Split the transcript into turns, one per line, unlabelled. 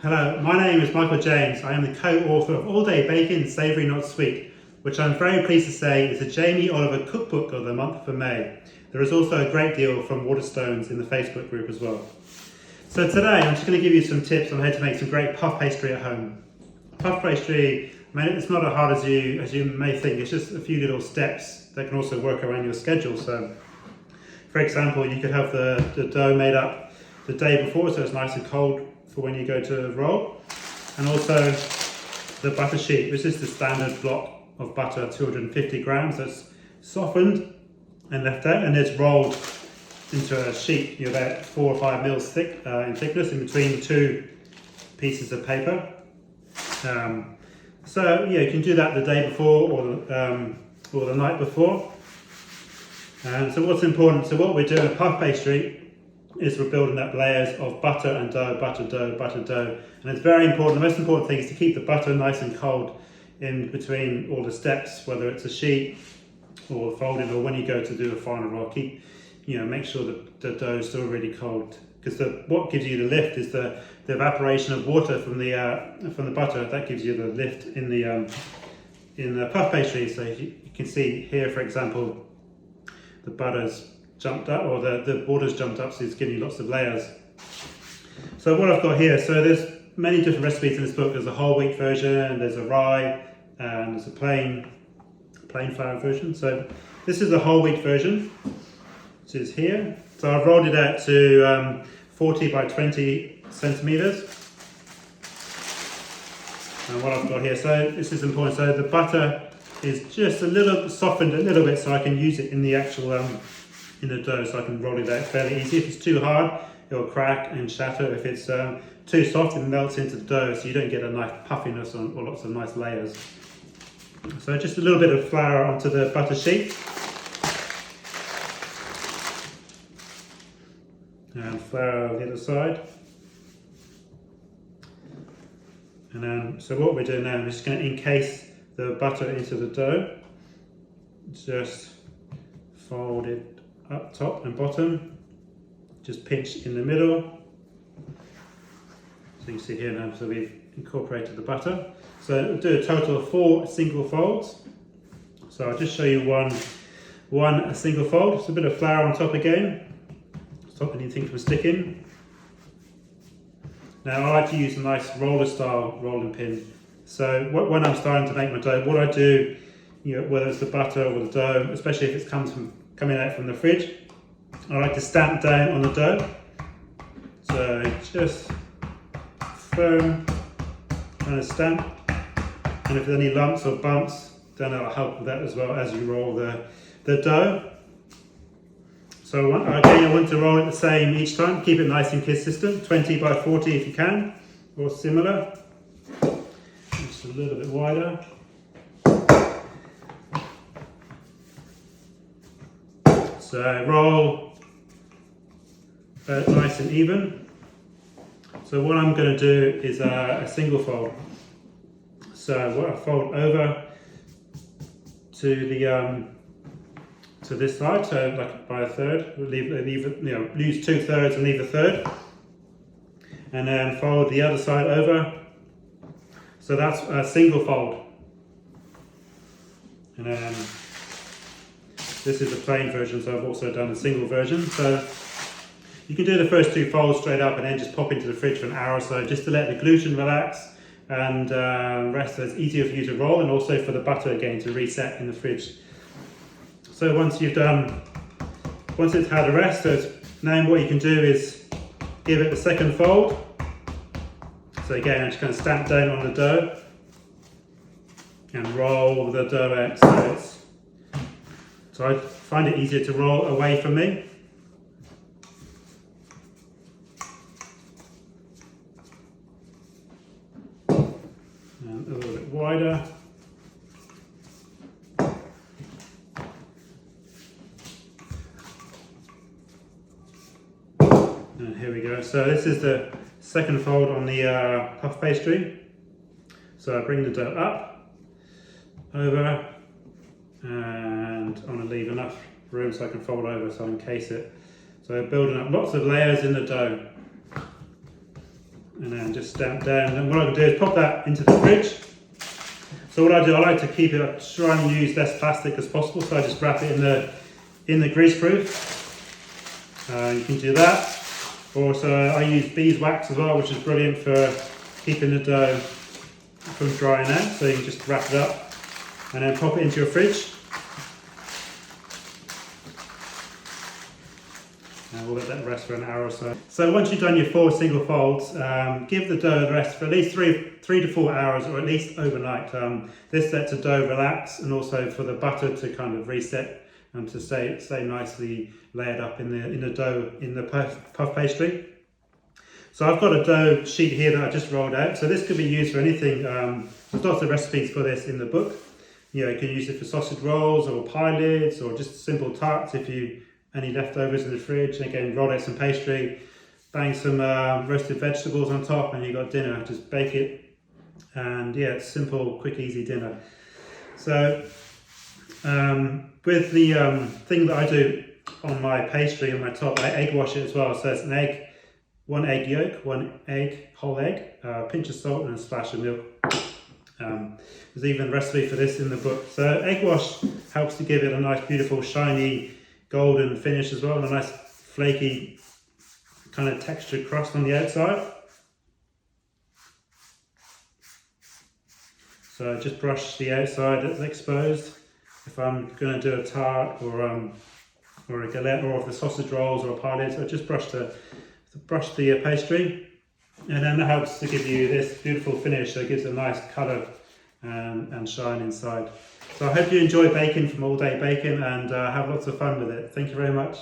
Hello, my name is Michael James. I am the co-author of All Day Baking, Savoury Not Sweet, which I'm very pleased to say is a Jamie Oliver cookbook of the month for May. There is also a great deal from Waterstones in the Facebook group as well. So today I'm just going to give you some tips on how to make some great puff pastry at home. Puff pastry, it's not as hard as you may think. It's just a few little steps that can also work around your schedule. So, for example, you could have the dough made up the day before so it's nice and cold for when you go to roll. And also the butter sheet, which is the standard block of butter, 250 grams, that's softened and left out, and it's rolled into a sheet, about 4 or 5 mils thick in thickness in between two pieces of paper. So yeah, you can do that the day before or the night before. So what's important, so what we're doing with puff pastry is we're building up layers of butter and dough, butter, dough, butter, dough. And it's very important, the most important thing is to keep the butter nice and cold in between all the steps, whether it's a sheet or folding or when you go to do a final roll. Make sure that the dough is still really cold, because what gives you the lift is the evaporation of water from the butter. That gives you the lift in the puff pastry. So you can see here, for example, the butter's jumped up, or the water's jumped up, so it's giving you lots of layers. So what I've got here, so there's many different recipes in this book. There's a whole wheat version, there's a rye, and there's a plain flour version. So this is the whole wheat version, which is here. So I've rolled it out to 40 by 20 centimeters. And what I've got here, so this is important. So the butter is just softened a little bit, so I can use it in the actual in the dough, so I can roll it out fairly easy. If it's too hard, it will crack and shatter. If it's too soft, it melts into the dough, so you don't get a nice puffiness or lots of nice layers. So just a little bit of flour onto the butter sheet. And flour on the other side. And then, so what we're doing now, we're just going to encase the butter into the dough. Just fold it up top and bottom. Just pinch in the middle. So you can see here now, so we've incorporated the butter. So we'll do a total of 4 single folds. So I'll just show you one single fold. Just a bit of flour on top again. Stop anything from sticking. Now I like to use a nice roller style rolling pin. So when I'm starting to make my dough, what I do, whether it's the butter or the dough, especially if it's coming out from the fridge, I like to stamp down on the dough. So just firm kind of stamp. And if there's any lumps or bumps, then it'll help with that as well as you roll the dough. So again, I want to roll it the same each time. Keep it nice and consistent, 20 by 40 if you can, or similar. Just a little bit wider. So roll nice and even. So what I'm going to do is a single fold. So what I fold over to this side, so like by a third, we'll lose 2/3 and leave a third, and then fold the other side over. So that's a single fold, and then this is a plain version, so I've also done a single version. So you can do the first 2 folds straight up and then just pop into the fridge for an hour or so, just to let the gluten relax and rest, so it's easier for you to roll, and also for the butter again to reset in the fridge. So once it's had a rest, so now what you can do is give it the second fold. So again, I'm just going to stamp down on the dough and roll the dough out. So I find it easier to roll away from me. And a little bit wider. And here we go. So this is the second fold on the puff pastry. So I bring the dough up, over, and I'm going to leave enough room so I can fold over, so I encase it. So building up lots of layers in the dough. and then just stamp down. And what I can do is pop that into the fridge. So what I do, I like to keep it, try and use less plastic as possible. So I just wrap it in the greaseproof. You can do that. Also, I use beeswax as well, which is brilliant for keeping the dough from drying out. So you can just wrap it up and then pop it into your fridge. And we'll let that rest for an hour or so. So once you've done your 4 single folds, give the dough a rest for at least 3 to 4 hours, or at least overnight. This lets the dough relax, and also for the butter to kind of reset and to stay nicely layered up in the dough in the puff pastry. So I've got a dough sheet here that I just rolled out. So this could be used for anything. There's lots of recipes for this in the book. You know, you can use it for sausage rolls or pie lids, or just simple tarts if you any leftovers in the fridge. And again, roll out some pastry, bang some roasted vegetables on top, and you've got dinner. Just bake it, and yeah, it's simple, quick, easy dinner. So with the thing that I do on my pastry, on my top, I egg wash it as well. So it's an egg, 1 egg yolk, 1 egg, whole egg, a pinch of salt and a splash of milk. There's even a recipe for this in the book. So egg wash helps to give it a nice, beautiful, shiny, golden finish as well, and a nice flaky kind of textured crust on the outside. So just brush the outside that's exposed. If I'm going to do a tart or a galette, or of the sausage rolls or a pie lid, so just brush the pastry, and then that helps to give you this beautiful finish. So it gives a nice colour and shine inside. So I hope you enjoy baking from All Day Baking, and have lots of fun with it. Thank you very much.